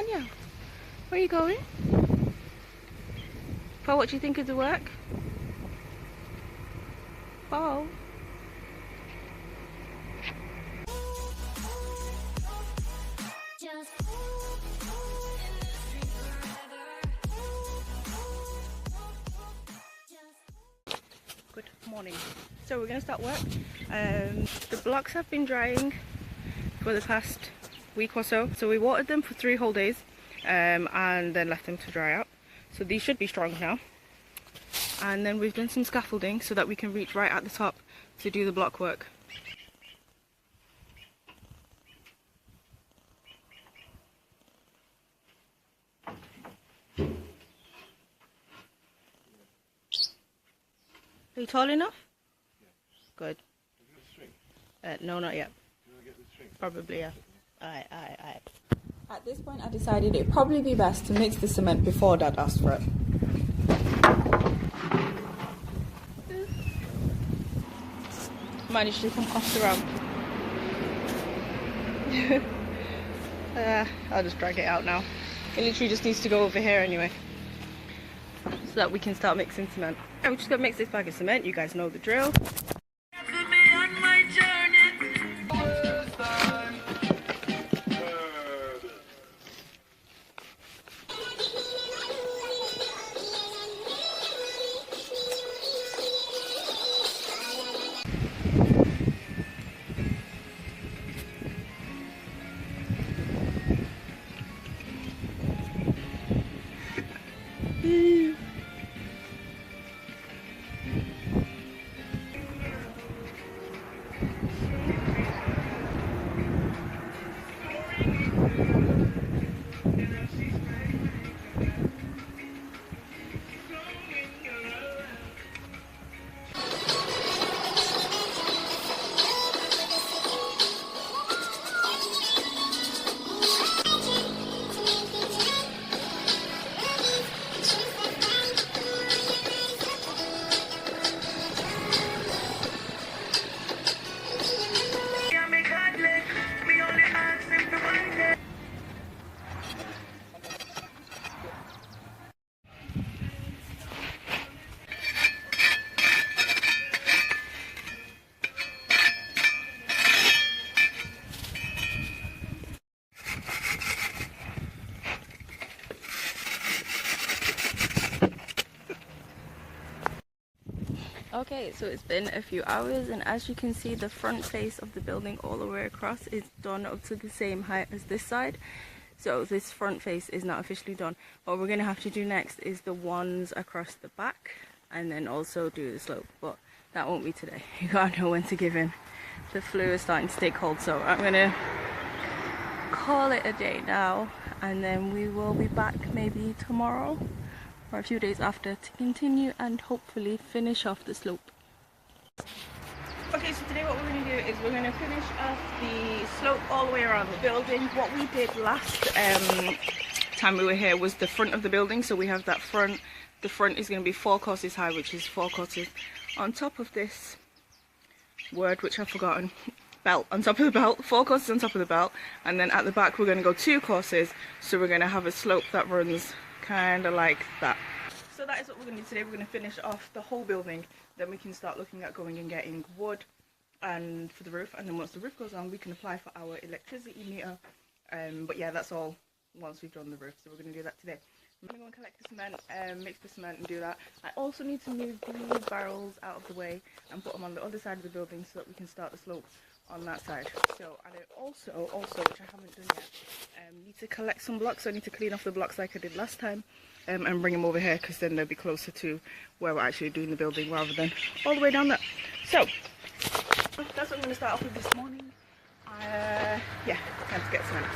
Tanya, where are you going? Paul, what do you think of the work? Paul? Good morning. So we're going to start work. The blocks have been drying for the past week or so. So we watered them for 3 whole days and then left them to dry out. So these should be strong now. And then we've done some scaffolding so that we can reach right at the top to do the block work. Are you tall enough? Yeah. Good. Have you got the string? No, not yet. Do I get the string? Probably, yeah. Aye. At this point I decided it'd probably be best to mix the cement before Dad asked for it. Managed to come past around. I'll just drag it out now. It literally just needs to go over here anyway, so that we can start mixing cement. I'm just gonna mix this bag of cement. You guys know the drill. Okay, so it's been a few hours, and as you can see, the front face of the building all the way across is done up to the same height as this side. So this front face is not officially done. What we're going to have to do next is the ones across the back, and then also do the slope, but that won't be today. You gotta know when to give in. The flu is starting to take hold, so I'm going to call it a day now, and then we will be back maybe tomorrow or a few days after to continue and hopefully finish off the slope. Okay, so today what we're going to do is we're going to finish off the slope all the way around the building. What we did last time we were here was the front of the building, so we have that front. The front is going to be 4 courses high, which is 4 courses on top of this word which I've forgotten. Belt on top of the belt, 4 courses on top of the belt, and then at the back we're going to go 2 courses, so we're going to have a slope that runs kind of like that. So that is what we're going to do today. We're going to finish off the whole building, then we can start looking at going and getting wood and for the roof, and then once the roof goes on we can apply for our electricity meter. But yeah, that's all once we've done the roof, so we're going to do that today. I'm going to go and collect the cement, mix the cement and do that. I also need to move these barrels out of the way and put them on the other side of the building so that we can start the slope on that side. So, and I also, which I haven't done yet, need to collect some blocks. So I need to clean off the blocks like I did last time, and bring them over here, because then they'll be closer to where we're actually doing the building rather than all the way down there. So that's what I'm going to start off with this morning. Yeah, time to get cement.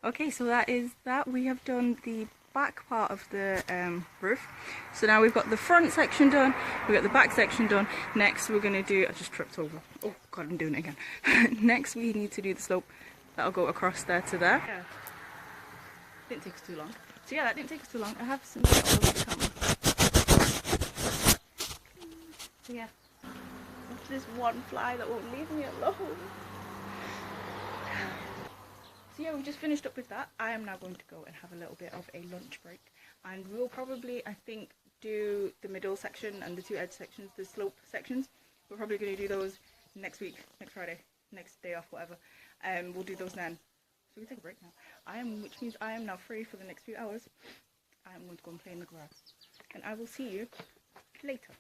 Okay, so that is that. We have done the back part of the roof. So now we've got the front section done, we've got the back section done. Next we're going to do, I just tripped over. Oh god, I'm doing it again. Next we need to do the slope that'll go across there to there. Yeah. Didn't take us too long. So yeah, that didn't take us too long. I have some all over the camera. So yeah, this one fly that won't leave me alone. So yeah, we just finished up with that. I am now going to go and have a little bit of a lunch break, and we'll probably, I think, do the middle section and the two edge sections, the slope sections. We're probably going to do those next week, next Friday, next day off, whatever. We'll do those then. So we take a break now. Which means I am now free for the next few hours. I am going to go and play in the grass, and I will see you later.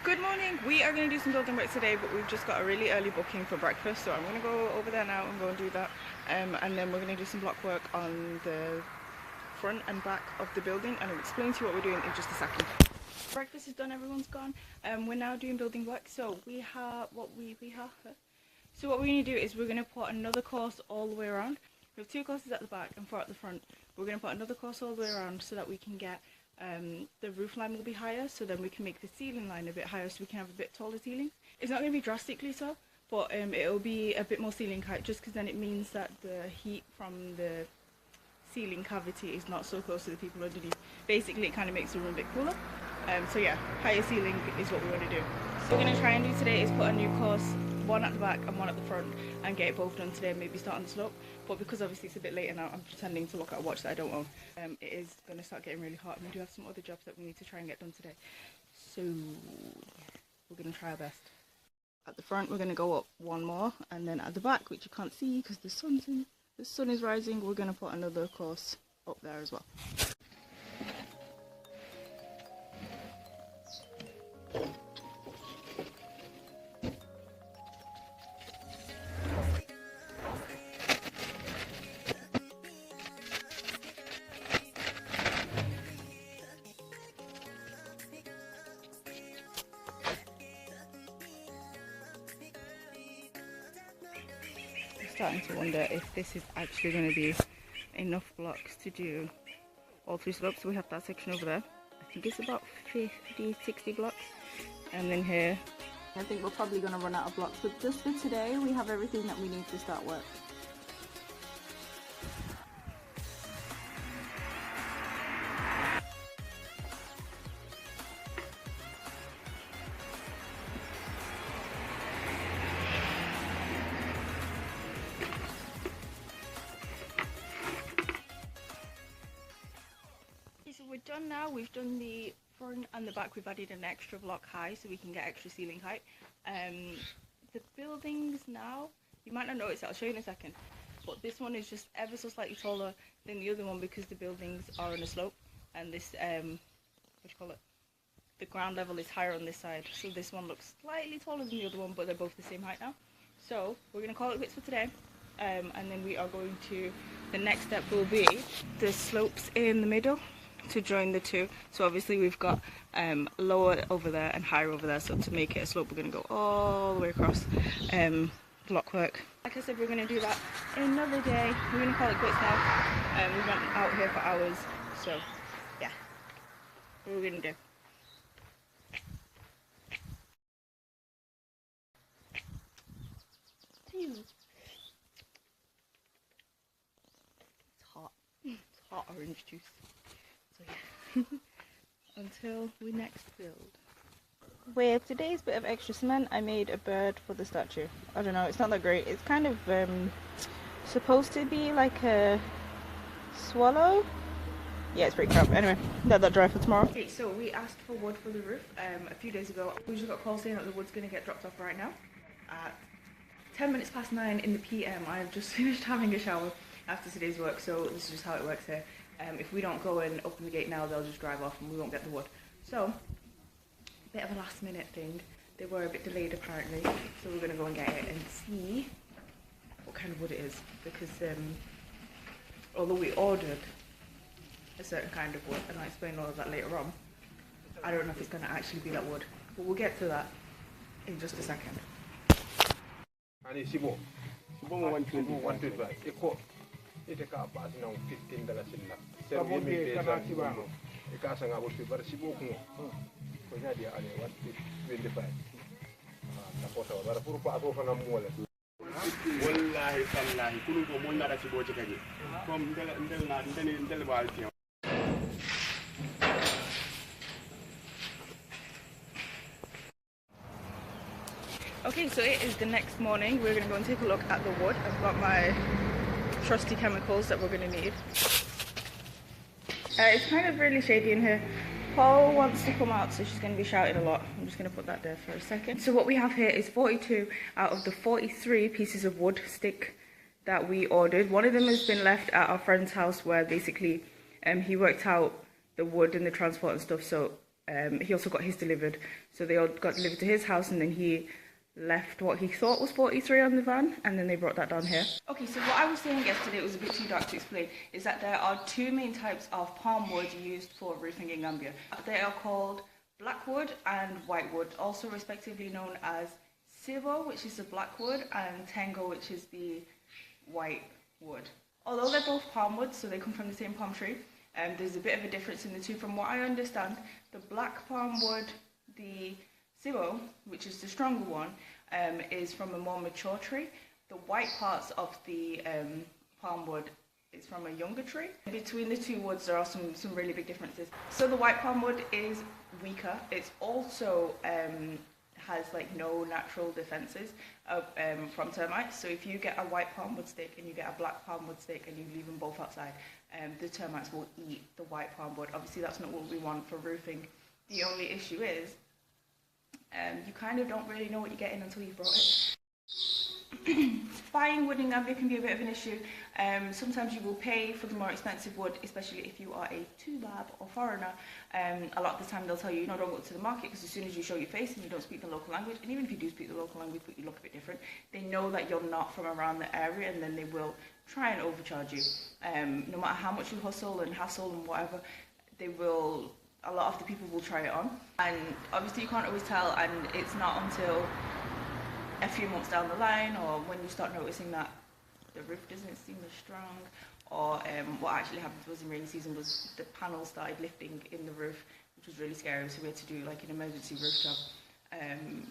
Good morning. We are going to do some building work today, but we've just got a really early booking for breakfast, so I'm going to go over there now and go and do that, and then we're going to do some block work on the front and back of the building, and I'll explain to you what we're doing in just a second. Breakfast is done, everyone's gone. We're now doing building work, so what we're going to do is we're going to put another course all the way around. We have two courses at the back and four at the front. We're going to put another course all the way around so that we can get the roof line will be higher, so then we can make the ceiling line a bit higher, so we can have a bit taller ceiling. It's not going to be drastically so, but it'll be a bit more ceiling height, just because then it means that the heat from the ceiling cavity is not so close to the people underneath. Basically, it kind of makes the room a bit cooler. So yeah, higher ceiling is what we want to do. So what we're going to try and do today is put a new course, one at the back and one at the front, and get it both done today, maybe start on the slope. But because obviously it's a bit later now, I'm pretending to look at a watch that I don't own. It is going to start getting really hot, and we do have some other jobs that we need to try and get done today. So we're going to try our best. At the front we're going to go up one more, and then at the back, which you can't see because the sun is rising, we're going to put another course up there as well. Starting to wonder if this is actually going to be enough blocks to do all three slopes. So we have that section over there. I think it's about 50-60 blocks, and then here I think we're probably going to run out of blocks, but just for today we have everything that we need to start work. We're done now. We've done the front and the back. We've added an extra block high so we can get extra ceiling height. The buildings now, you might not notice it, I'll show you in a second, but this one is just ever so slightly taller than the other one because the buildings are on a slope, and this the ground level is higher on this side, so this one looks slightly taller than the other one, but they're both the same height now. So we're going to call it quits for today, and then we are going to, the next step will be the slopes in the middle to join the two. So obviously we've got lower over there and higher over there, so to make it a slope we're going to go all the way across. Block work, like I said, we're going to do that another day. We're going to call it quits now. We've been out here for hours, so yeah, what we're going to do. It's hot. It's hot orange juice. So yeah, until we next build. With today's bit of extra cement, I made a bird for the statue. I don't know, it's not that great. It's kind of supposed to be like a swallow. Yeah, it's pretty crap. Anyway, let that dry for tomorrow. Okay, so we asked for wood for the roof a few days ago. We just got a call saying that the wood's going to get dropped off right now at 10 minutes past 9 in the PM. I've just finished having a shower after today's work, so this is just how it works here. If we don't go and open the gate now, they'll just drive off and we won't get the wood. So, a bit of a last minute thing. They were a bit delayed apparently, so we're going to go and get it and see what kind of wood it is. Because although we ordered a certain kind of wood, and I'll explain all of that later on, I don't know if it's going to actually be that wood. But we'll get to that in just a second. Ani sibo mo 125 e ko ite ka pas na $15 silla servi mi pesa e ka sanga bo bar sibo ko nya dia ale 125 na ko sa bar pour pa ko fana mo wala wallahi tallahi kulu ko mo nara sibo ci kaje comme ndel bal ti. Okay, so it is the next morning. We're going to go and take a look at the wood. I've got my trusty chemicals that we're going to need. It's kind of really shady in here. Paul wants to come out, so she's going to be shouting a lot. I'm just going to put that there for a second. So what we have here is 42 out of the 43 pieces of wood stick that we ordered. One of them has been left at our friend's house where basically he worked out the wood and the transport and stuff. So he also got his delivered. So they all got delivered to his house, and then he left what he thought was 43 on the van, and then they brought that down here. Okay, so what I was saying yesterday, it was a bit too dark to explain, is that there are two main types of palm wood used for roofing in Gambia. They are called black wood and white wood, also respectively known as Sibo, which is the black wood, and Tengo, which is the white wood. Although they're both palm wood, so they come from the same palm tree, there's a bit of a difference in the two. From what I understand, the black palm wood, the Sibo, which is the stronger one, is from a more mature tree. The white parts of the palm wood is from a younger tree. Between the two woods there are some really big differences. So the white palm wood is weaker. It's also has like no natural defenses from termites. So if you get a white palm wood stick and you get a black palm wood stick and you leave them both outside, the termites will eat the white palm wood. Obviously that's not what we want for roofing. The only issue is you kind of don't really know what you're getting until you've brought it. Buying wood in Gambia can be a bit of an issue. Sometimes you will pay for the more expensive wood, especially if you are a Tubab or foreigner. A lot of the time they'll tell you, don't go to the market, because as soon as you show your face and you don't speak the local language, and even if you do speak the local language but you look a bit different, they know that you're not from around the area, and then they will try and overcharge you. No matter how much you hustle and hassle and whatever, a lot of the people will try it on, and obviously you can't always tell, and it's not until a few months down the line, or when you start noticing that the roof doesn't seem as strong, or what actually happened was in rainy season was the panels started lifting in the roof, which was really scary, so we had to do like an emergency roof job.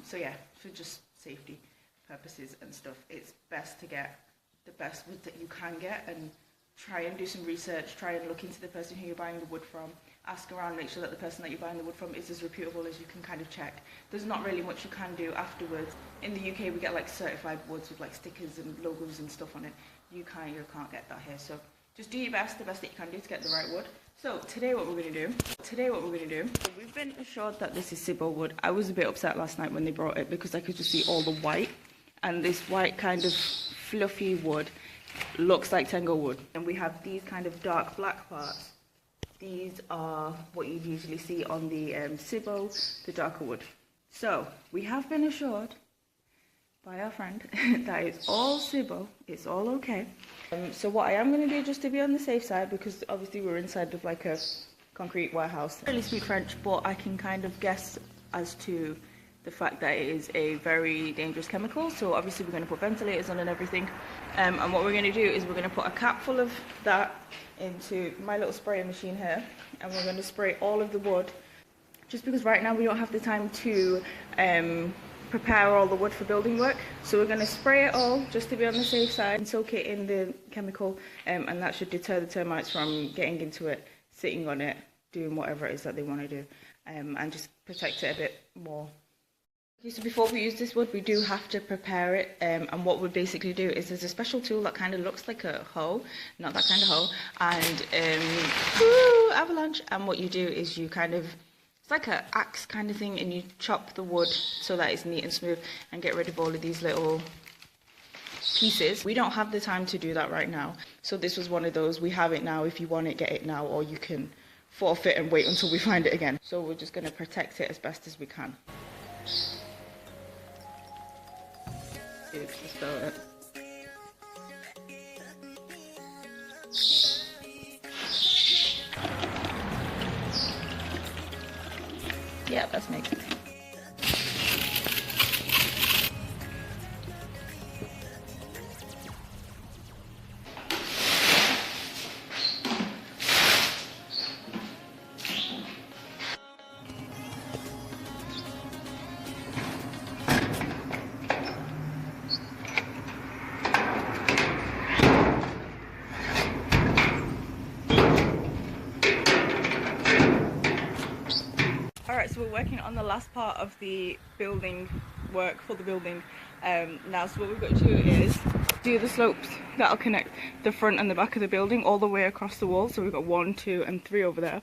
So yeah, for just safety purposes and stuff, it's best to get the best wood that you can get, and try and do some research, try and look into the person who you're buying the wood from, ask around, make sure that the person that you're buying the wood from is as reputable as you can kind of check. There's not really much you can do afterwards. In the UK we get like certified woods with like stickers and logos and stuff on it. You can't get that here, so just do your best, the best that you can do to get the right wood. So today what we're going to do, we've been assured that this is Sibo wood. I was a bit upset last night when they brought it because I could just see all the white, and this white kind of fluffy wood looks like Tengo wood. And we have these kind of dark black parts. These are what you'd usually see on the Sibo, the darker wood. So we have been assured by our friend that it's all Sibo, it's all okay. So what I am going to do, just to be on the safe side, because obviously we're inside of like a concrete warehouse. I don't really speak French, but I can kind of guess as to the fact that it is a very dangerous chemical. So obviously we're going to put ventilators on and everything. And what we're going to do is we're going to put a cap full of that into my little sprayer machine here, and we're going to spray all of the wood, just because right now we don't have the time to prepare all the wood for building work. So we're going to spray it all just to be on the safe side and soak it in the chemical, and that should deter the termites from getting into it, sitting on it, doing whatever it is that they want to do, and just protect it a bit more. Okay, so before we use this wood, we do have to prepare it, and what we basically do is there's a special tool that kind of looks like a hoe, not that kind of hoe, and avalanche, and what you do is you kind of, it's like an axe kind of thing, and you chop the wood so that it's neat and smooth and get rid of all of these little pieces. We don't have the time to do that right now, so this was one of those. We have it now. If you want it, get it now, or you can forfeit and wait until we find it again. So we're just going to protect it as best as we can. Let's go it. Yeah, that's making it. so we're working on the last part of the building work for the building now. So what we've got to do is do the slopes that'll connect the front and the back of the building all the way across the wall. So we've got 1, 2 and 3 over there.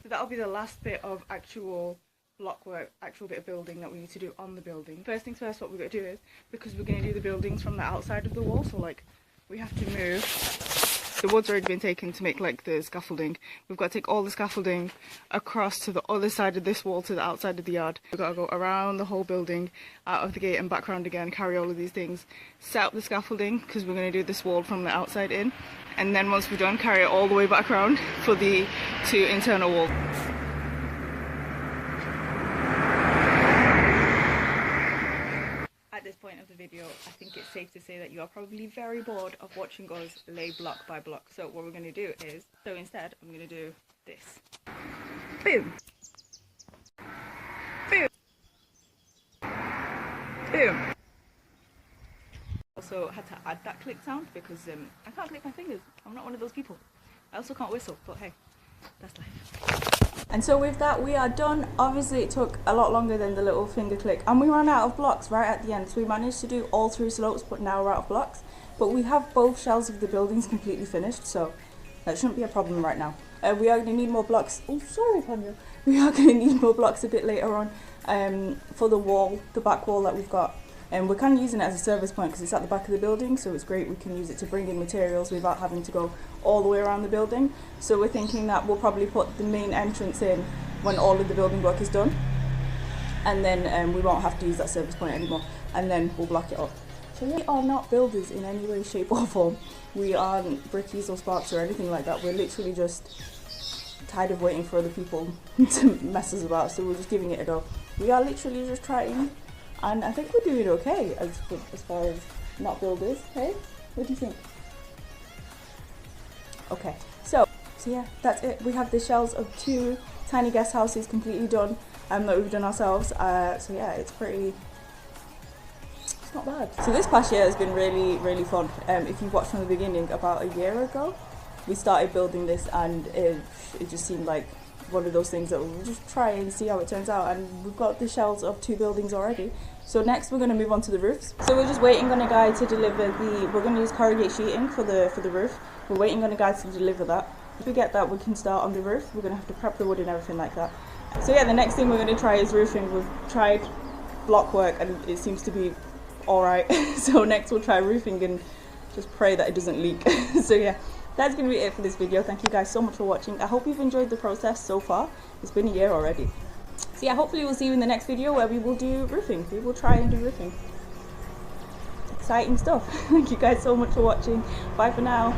So that'll be the last bit of actual block work, actual bit of building that we need to do on the building. First things first, what we're going to do is, because we're going to do the buildings from the outside of the wall, so like we have to move, the wood's already been taken to make like the scaffolding. We've got to take all the scaffolding across to the other side of this wall, to the outside of the yard. We've got to go around the whole building, out of the gate and back round again, carry all of these things, set up the scaffolding, because we're going to do this wall from the outside in, and then once we're done, carry it all the way back around for the 2 internal walls. At this point of the video, I think it's safe to say that you are probably very bored of watching us lay block by block. So what we're going to do is, so instead I'm going to do this. Boom. Boom. Boom. Also had to add that click sound because I can't click my fingers. I'm not one of those people. I also can't whistle, but hey, that's life. And so with that, we are done. Obviously it took a lot longer than the little finger click, and we ran out of blocks right at the end, so we managed to do all 3 slopes, but now we're out of blocks. But we have both shells of the buildings completely finished, so that shouldn't be a problem right now. We are going to need more blocks. Oh, sorry, Panya. We are going to need more blocks a bit later on for the wall, the back wall that we've got. And we're kind of using it as a service point because it's at the back of the building, so it's great. We can use it to bring in materials without having to go all the way around the building. So we're thinking that we'll probably put the main entrance in when all of the building work is done, and then we won't have to use that service point anymore, and then we'll block it up. So we are not builders in any way, shape or form. We aren't brickies or sparks or anything like that. We're literally just tired of waiting for other people to mess us about, so we're just giving it a go. We are literally just trying, and I think we're doing okay as far as not builders. Hey, what do you think? Okay, so yeah, that's it. We have the shells of 2 tiny guest houses completely done, that we've done ourselves. So yeah, it's not bad. So this past year has been really fun. If you've watched from the beginning, about a year ago, we started building this, and it just seemed like one of those things that we'll just try and see how it turns out, and we've got the shells of 2 buildings already. So next we're going to move on to the roofs. So we're just waiting on a guy to deliver we're going to use corrugate sheeting for the roof. We're waiting on a guy to deliver that. If we get that, we can start on the roof. We're going to have to prep the wood and everything like that. So yeah, the next thing we're going to try is roofing. We've tried block work and it seems to be alright. So next we'll try roofing and just pray that it doesn't leak. So yeah, that's going to be it for this video. Thank you guys so much for watching. I hope you've enjoyed the process so far. It's been a year already. So yeah, hopefully we'll see you in the next video where we will do roofing. We will try and do roofing. Exciting stuff. Thank you guys so much for watching. Bye for now.